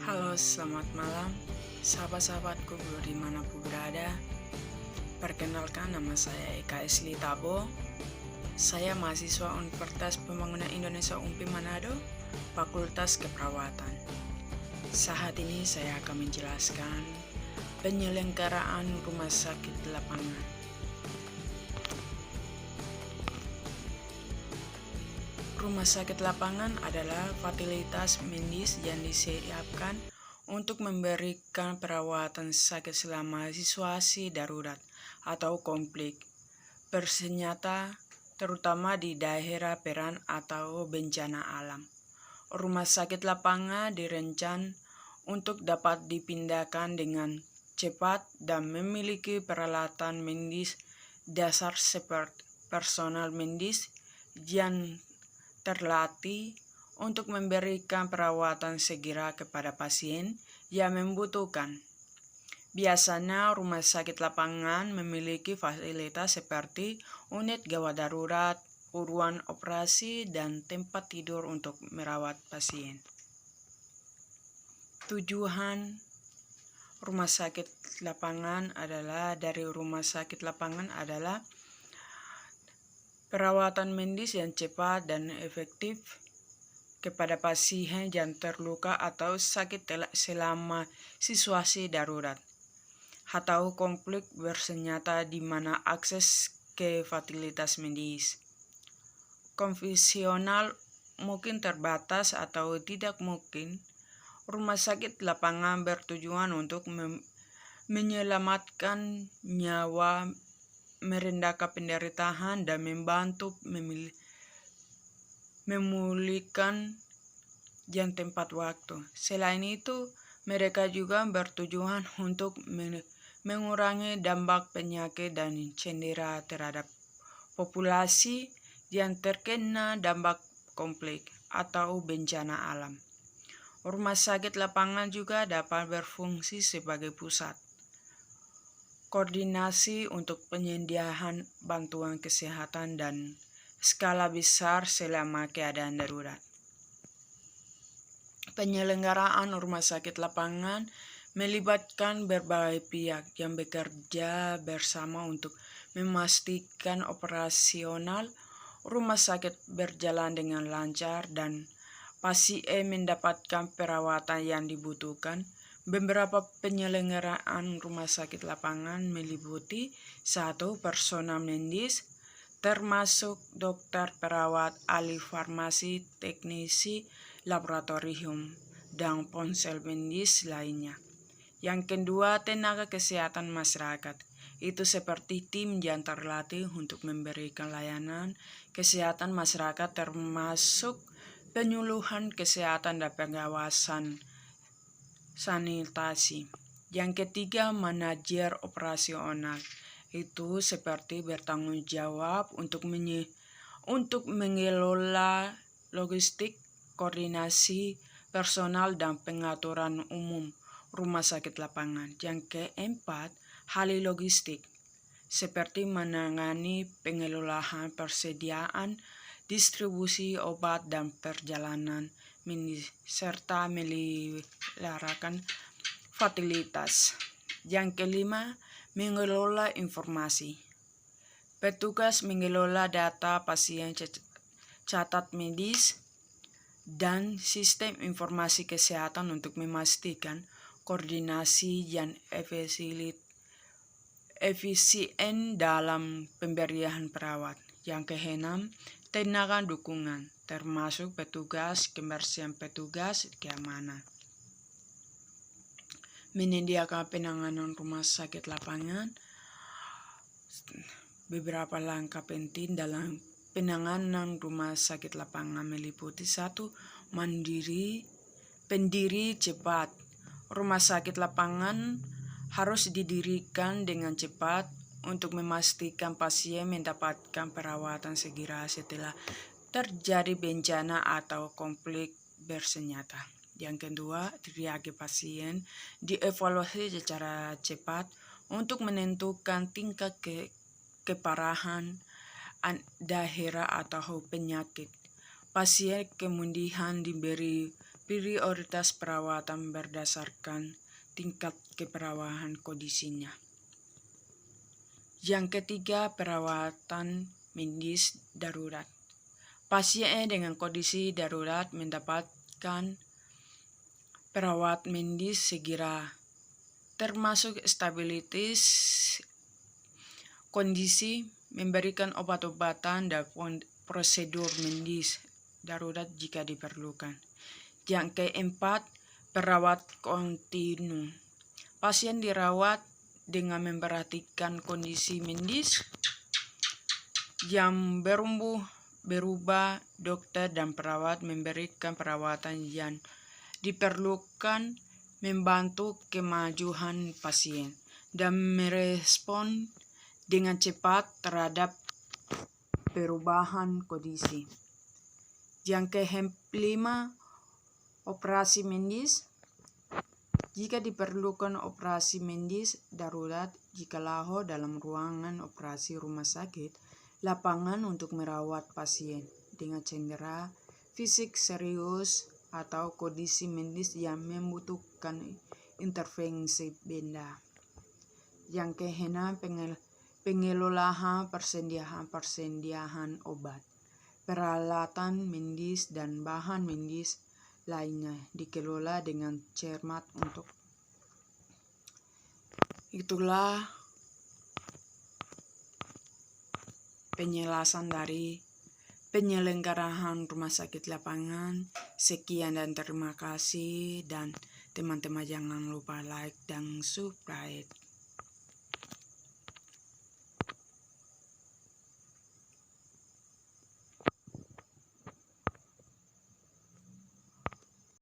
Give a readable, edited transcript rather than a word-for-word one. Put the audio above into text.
Halo, selamat malam, sahabat-sahabatku dimanapun berada. Perkenalkan, nama saya Eka Esli Tabo. Saya mahasiswa Universitas Pembangunan Indonesia UMPI Manado, Fakultas Keperawatan. Saat ini saya akan menjelaskan penyelenggaraan rumah sakit lapangan. Rumah sakit lapangan adalah fasilitas medis yang disiapkan untuk memberikan perawatan sakit selama situasi darurat atau konflik bersenjata, terutama di daerah perang atau bencana alam. Rumah sakit lapangan dirancang untuk dapat dipindahkan dengan cepat dan memiliki peralatan medis dasar seperti personal medis yang terlatih untuk memberikan perawatan segera kepada pasien yang membutuhkan. Biasanya rumah sakit lapangan memiliki fasilitas seperti unit gawat darurat, ruang operasi, dan tempat tidur untuk merawat pasien. Tujuan rumah sakit lapangan adalah perawatan medis yang cepat dan efektif kepada pasien yang terluka atau sakit selama situasi darurat atau konflik bersenjata di mana akses ke fasilitas medis konvensional mungkin terbatas atau tidak mungkin. Rumah sakit lapangan bertujuan untuk menyelamatkan nyawa, merendahkan penderitaan, dan membantu memulihkan yang tepat waktu. Selain itu, mereka juga bertujuan untuk mengurangi dampak penyakit dan cedera terhadap populasi yang terkena dampak konflik atau bencana alam. Rumah sakit lapangan juga dapat berfungsi sebagai pusat koordinasi untuk penyediaan bantuan kesehatan dan skala besar selama keadaan darurat. Penyelenggaraan rumah sakit lapangan melibatkan berbagai pihak yang bekerja bersama untuk memastikan operasional rumah sakit berjalan dengan lancar dan pasien mendapatkan perawatan yang dibutuhkan. Beberapa penyelenggaraan rumah sakit lapangan meliputi 1. Personal medis, termasuk dokter, perawat, ahli farmasi, teknisi laboratorium, dan ponsel medis lainnya. Yang kedua, tenaga kesehatan masyarakat. Itu seperti tim yang terlatih untuk memberikan layanan kesehatan masyarakat termasuk penyuluhan kesehatan dan pengawasan sanitasi. Yang ketiga, manajer operasional. Itu seperti bertanggung jawab untuk mengelola logistik, koordinasi personal, dan pengaturan umum rumah sakit lapangan. Yang keempat, ahli logistik, seperti menangani pengelolaan persediaan, distribusi obat dan perjalanan medis, serta meliharakan fasilitas. Yang kelima, mengelola informasi. Petugas mengelola data pasien, catat medis, dan sistem informasi kesehatan untuk memastikan koordinasi yang efisien dalam pemberian perawat. Yang keenam, tenaga dukungan, termasuk petugas, kebersihan petugas, keamanan. Menyediakan penanganan rumah sakit lapangan. Beberapa langkah penting dalam penanganan rumah sakit lapangan meliputi 1. Pendiri cepat. Rumah sakit lapangan harus didirikan dengan cepat untuk memastikan pasien mendapatkan perawatan segera setelah terjadi bencana atau konflik bersenjata. Yang kedua, triage pasien dievaluasi secara cepat untuk menentukan tingkat keparahan daerah atau penyakit. Pasien kemudian diberi prioritas perawatan berdasarkan tingkat keparahan kondisinya. Yang ketiga, perawatan medis darurat. Pasien dengan kondisi darurat mendapatkan perawat medis segera, termasuk stabilitas kondisi, memberikan obat-obatan dan prosedur medis darurat jika diperlukan. Yang keempat, perawat kontinu. Pasien dirawat dengan memperhatikan kondisi medis yang berubah. Dokter dan perawat memberikan perawatan yang diperlukan, membantu kemajuan pasien, dan merespon dengan cepat terhadap perubahan kondisi. Yang kelima, operasi medis. Jika diperlukan operasi medis darurat, jikalau dalam ruangan operasi rumah sakit, lapangan untuk merawat pasien dengan cedera fisik serius atau kondisi medis yang membutuhkan intervensi benda. Yang keenam, pengelolaan persediaan obat, peralatan medis dan bahan medis lainnya dikelola dengan cermat. Untuk itulah penjelasan dari penyelenggaraan rumah sakit lapangan. Sekian dan terima kasih, dan teman-teman jangan lupa like dan subscribe.